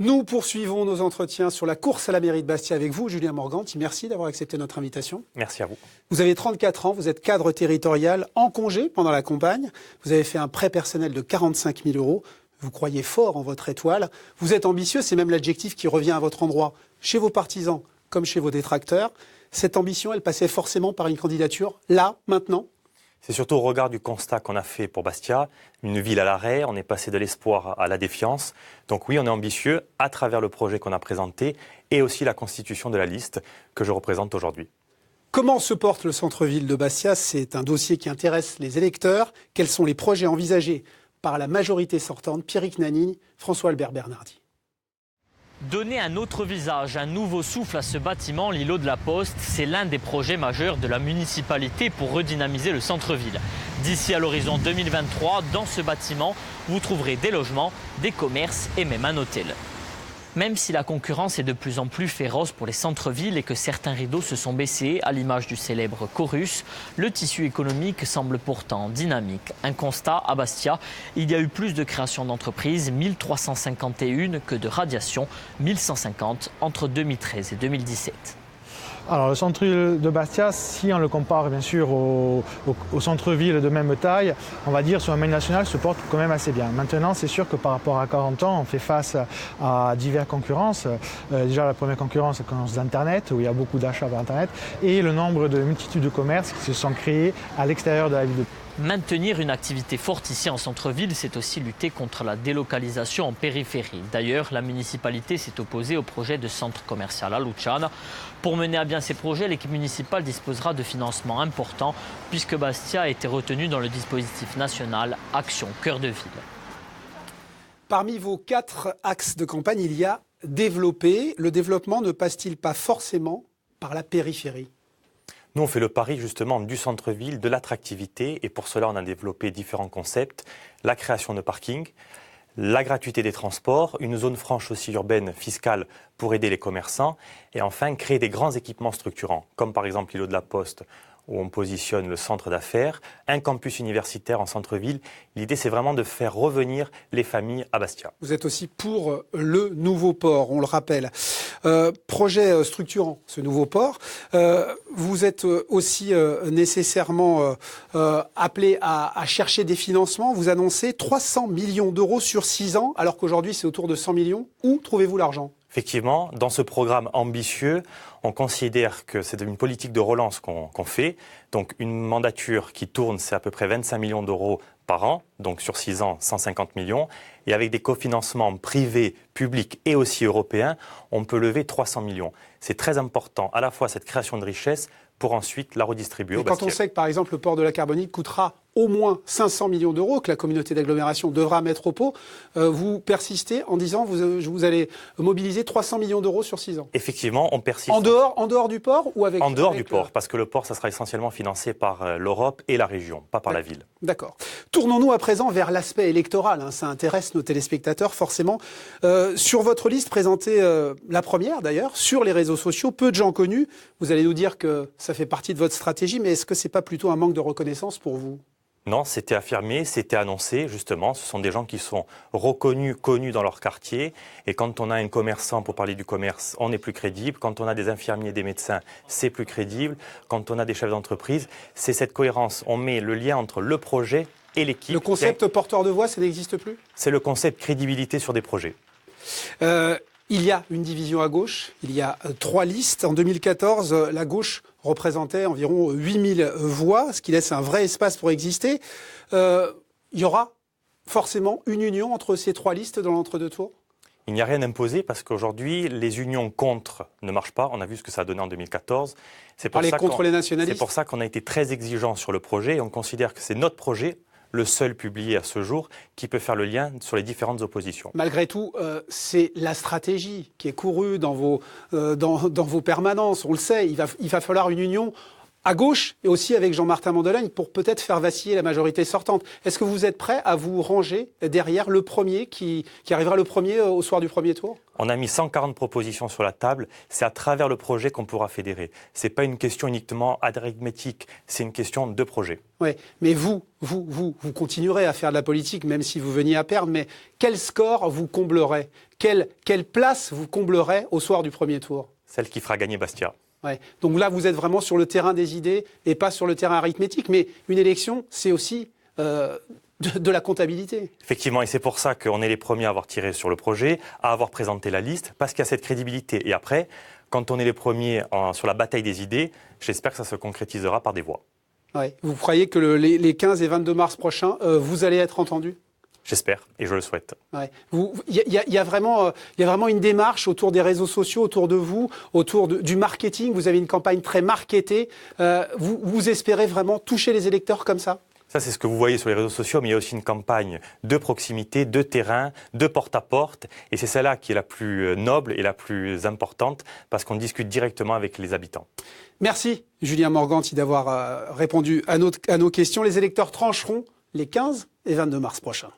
Nous poursuivons nos entretiens sur la course à la mairie de Bastia avec vous, Julien Morganti. Merci d'avoir accepté notre invitation. Merci à vous. Vous avez 34 ans, vous êtes cadre territorial en congé pendant la campagne. Vous avez fait un prêt personnel de 45 000 €. Vous croyez fort en votre étoile. Vous êtes ambitieux, c'est même l'adjectif qui revient à votre endroit. Chez vos partisans comme chez vos détracteurs, cette ambition, elle passait forcément par une candidature là, maintenant ? C'est surtout au regard du constat qu'on a fait pour Bastia, une ville à l'arrêt, on est passé de l'espoir à la défiance. Donc oui, on est ambitieux à travers le projet qu'on a présenté et aussi la constitution de la liste que je représente aujourd'hui. Comment se porte le centre-ville de Bastia ? C'est un dossier qui intéresse les électeurs. Quels sont les projets envisagés par la majorité sortante ? Pierrick Nanini, François-Albert Bernardi. Donner un autre visage, un nouveau souffle à ce bâtiment, l'îlot de la Poste, c'est l'un des projets majeurs de la municipalité pour redynamiser le centre-ville. D'ici à l'horizon 2023, dans ce bâtiment, vous trouverez des logements, des commerces et même un hôtel. Même si la concurrence est de plus en plus féroce pour les centres-villes et que certains rideaux se sont baissés, à l'image du célèbre Corus, le tissu économique semble pourtant dynamique. Un constat, à Bastia, il y a eu plus de créations d'entreprises, 1351, que de radiations, 1150 entre 2013 et 2017. Alors le centre-ville de Bastia, si on le compare bien sûr au centre-ville de même taille, on va dire sur un mail national se porte quand même assez bien. Maintenant, c'est sûr que par rapport à 40 ans, on fait face à diverses concurrences. Déjà la première concurrence, c'est la concurrence d'Internet, où il y a beaucoup d'achats par Internet, et le nombre de multitudes de commerces qui se sont créés à l'extérieur de la ville de Bastia. Maintenir une activité forte ici en centre-ville, c'est aussi lutter contre la délocalisation en périphérie. D'ailleurs, la municipalité s'est opposée au projet de centre commercial à Luciana. Pour mener à bien ces projets, l'équipe municipale disposera de financements importants puisque Bastia a été retenu dans le dispositif national Action Cœur de Ville. Parmi vos 4 axes de campagne, il y a développer. Le développement ne passe-t-il pas forcément par la périphérie ? Nous, on fait le pari justement du centre-ville, de l'attractivité, et pour cela, on a développé différents concepts. La création de parkings, la gratuité des transports, une zone franche aussi urbaine fiscale pour aider les commerçants, et enfin, créer des grands équipements structurants, comme par exemple l'îlot de la Poste, où on positionne le centre d'affaires, un campus universitaire en centre-ville. L'idée, c'est vraiment de faire revenir les familles à Bastia. Vous êtes aussi pour le nouveau port, on le rappelle. Projet structurant, ce nouveau port. Vous êtes aussi nécessairement appelé à chercher des financements. Vous annoncez 300 millions d'euros sur 6 ans, alors qu'aujourd'hui, c'est autour de 100 millions. Où trouvez-vous l'argent ? Effectivement, dans ce programme ambitieux, on considère que c'est une politique de relance qu'on fait. Donc une mandature qui tourne, c'est à peu près 25 millions d'euros par an, donc sur 6 ans, 150 millions. Et avec des cofinancements privés, publics et aussi européens, on peut lever 300 millions. C'est très important, à la fois cette création de richesse pour ensuite la redistribuer au Quand on sait que, par exemple, le port de la Carbonite coûtera au moins 500 millions d'euros, que la communauté d'agglomération devra mettre au pot, vous persistez en disant que vous allez mobiliser 300 millions d'euros sur 6 ans. Effectivement, on persiste. En dehors du port ou avec... En dehors du port, parce que le port, ça sera essentiellement financé par l'Europe et la région, pas par la ville. D'accord. Tournons-nous à présent vers l'aspect électoral. Ça intéresse nos téléspectateurs forcément. Sur votre liste présentée, la première d'ailleurs, sur les réseaux sociaux, peu de gens connus. Vous allez nous dire que ça fait partie de votre stratégie, mais est-ce que c'est pas plutôt un manque de reconnaissance pour vous ? Non, c'était affirmé, c'était annoncé, justement. Ce sont des gens qui sont reconnus, connus dans leur quartier. Et quand on a un commerçant, pour parler du commerce, on est plus crédible. Quand on a des infirmiers, des médecins, c'est plus crédible. Quand on a des chefs d'entreprise, c'est cette cohérence. On met le lien entre le projet et l'équipe. Le concept porteur de voix, ça n'existe plus ? C'est le concept crédibilité sur des projets. Il y a une division à gauche, il y a 3 listes. En 2014, la gauche représentait environ 8000 voix, ce qui laisse un vrai espace pour exister. Il y aura forcément une union entre ces 3 listes dans l'entre-deux tours ? Il n'y a rien imposé parce qu'aujourd'hui, les unions contre ne marchent pas. On a vu ce que ça a donné en 2014. C'est pour ça qu'on a été très exigeant sur le projet et on considère que c'est notre projet, le seul publié à ce jour, qui peut faire le lien sur les différentes oppositions. Malgré tout, c'est la stratégie qui est courue dans vos permanences. On le sait, il va falloir une union à gauche et aussi avec Jean-Martin Mandelagne pour peut-être faire vaciller la majorité sortante. Est-ce que vous êtes prêt à vous ranger derrière le premier qui arrivera le premier au soir du premier tour ? On a mis 140 propositions sur la table. C'est à travers le projet qu'on pourra fédérer. Ce n'est pas une question uniquement arithmétique, c'est une question de projet. Oui, mais vous continuerez à faire de la politique, même si vous veniez à perdre, mais quel score vous comblerez ? Quelle place vous comblerez au soir du premier tour ? Celle qui fera gagner Bastia. Ouais. Donc là, vous êtes vraiment sur le terrain des idées et pas sur le terrain arithmétique. Mais une élection, c'est aussi de la comptabilité. Effectivement, et c'est pour ça qu'on est les premiers à avoir tiré sur le projet, à avoir présenté la liste, parce qu'il y a cette crédibilité. Et après, quand on est les premiers sur la bataille des idées, j'espère que ça se concrétisera par des voix. Ouais. Vous croyez que les 15 et 22 mars prochains, vous allez être entendus ? J'espère et je le souhaite. Il y a vraiment une démarche autour des réseaux sociaux, autour de vous, autour du marketing. Vous avez une campagne très marketée. Vous espérez vraiment toucher les électeurs comme ça ? Ça, c'est ce que vous voyez sur les réseaux sociaux, mais il y a aussi une campagne de proximité, de terrain, de porte-à-porte. Et c'est celle-là qui est la plus noble et la plus importante, parce qu'on discute directement avec les habitants. Merci, Julien Morganti, d'avoir répondu à nos questions. Les électeurs trancheront les 15 et 22 mars prochains.